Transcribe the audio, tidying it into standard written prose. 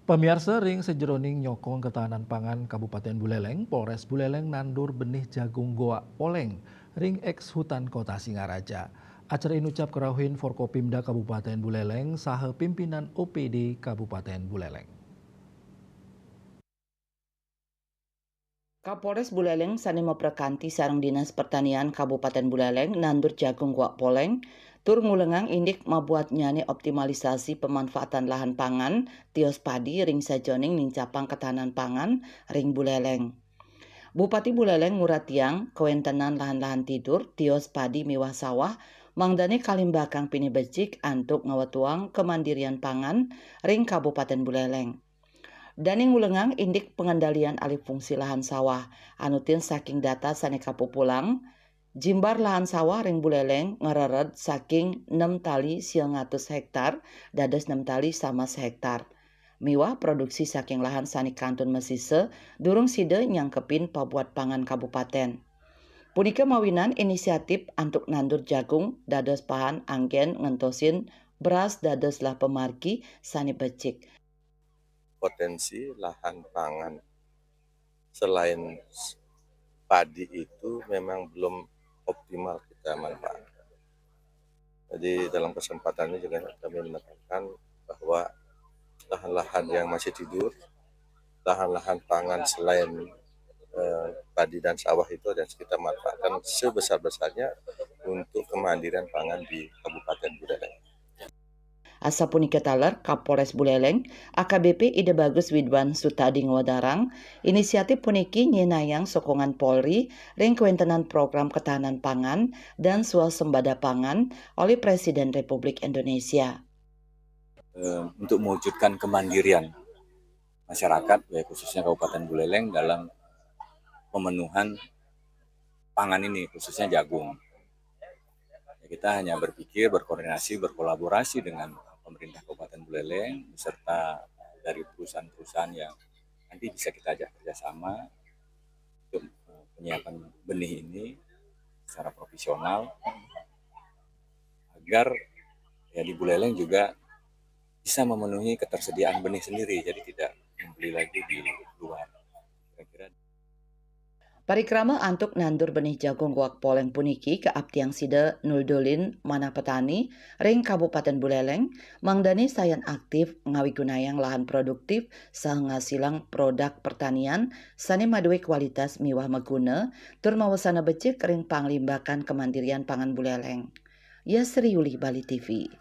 Pemirsa ring sejeroning nyokong ketahanan pangan Kabupaten Buleleng, Polres Buleleng nandur benih jagung goa oleng, ring ex hutan kota Singaraja. Acara ini ucap kerauhin Forkopimda Kabupaten Buleleng, saha pimpinan OPD Kabupaten Buleleng. Kapolres Buleleng Sanimo Prakanti sareng Dinas Pertanian Kabupaten Buleleng nandur jagung guak poleng, tur ngulengang indik mabuat nyane optimalisasi pemanfaatan lahan pangan, tios padi ring sajoning ning capang ketahanan pangan ring Buleleng. Bupati Buleleng nguratiang kewentenan lahan-lahan tidur, tios padi miwah sawah, mangdane kalimbakang pini becik antuk ngawatuang kemandirian pangan ring Kabupaten Buleleng. Dani ngulengang indik pengendalian alih fungsi lahan sawah, anutin saking data saneka pupulang, jimbar lahan sawah ring Buleleng ngereret saking 6 tali 100 hektar, dados 6 tali sama sehektar. Miwah produksi saking lahan sani kantun mesise, durung side nyangkepin pabuat pangan kabupaten. Punika mawinan inisiatif antuk nandur jagung, dados pahan anggen ngentosin beras dados lah pemargi sani becik. Potensi lahan pangan selain padi itu memang belum optimal kita manfaatkan. Jadi dalam kesempatan ini juga kami menekankan bahwa lahan-lahan yang masih tidur, lahan-lahan pangan selain padi dan sawah itu harus kita manfaatkan sebesar-besarnya untuk kemandirian pangan di Kabupaten Buleleng. Asa punika taler Kapolres Buleleng, AKBP Ide Bagus Widwan Sutadi Ngwadarang, inisiatif puniki nyenayang sokongan Polri ring kewentenan program ketahanan pangan dan swasembada pangan oleh Presiden Republik Indonesia. Untuk mewujudkan kemandirian masyarakat, khususnya Kabupaten Buleleng dalam pemenuhan pangan ini, khususnya jagung. Kita hanya berpikir, berkoordinasi, berkolaborasi dengan pemerintah Kabupaten Buleleng, beserta dari perusahaan-perusahaan yang nanti bisa kita ajak kerjasama untuk penyiapan benih ini secara profesional, agar di Buleleng juga bisa memenuhi ketersediaan benih sendiri, jadi tidak membeli lagi di luar. Kira-kira Parikrama antuk nandur benih jagung guak poleng puniki ke Aptiang Side Nuldolin Mana Petani ring Kabupaten Buleleng mangdani sayan aktif ngawigunayang lahan produktif sangasilang produk pertanian sane maduwe kualitas miwah meguna tur mawasana becik ring panglimbakan kemandirian pangan Buleleng. Ya Sri Yuli Bali TV.